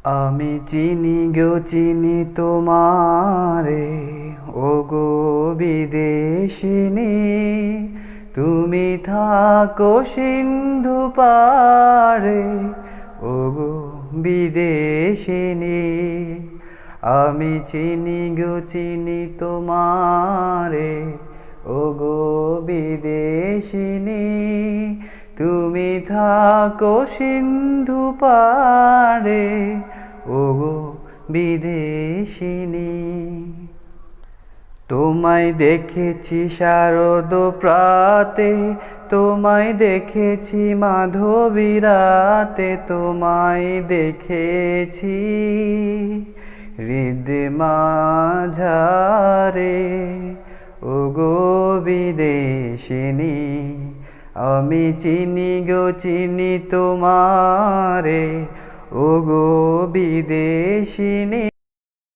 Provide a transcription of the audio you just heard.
আমি চিনি গো চিনি তোমারে, ও গো বিদেশিনী। তুমি থাকো সিন্ধু পারে, ও গো বিদেশিনী। আমি চিনি গো চিনি তোমারে, ও গো বিদেশিনী। তুমি থাকো সিন্ধু পারে, ওগো বিদেশিনী। তোমায় দেখেছি শারদ প্রাতে, তোমায় দেখেছি মাধবী রাতে, তোমায় দেখেছি হৃদ মাঝারে, ওগো বিদেশিনী। আমি চিনি গো চিনি তোমারে, ওগো বিদেশিনী।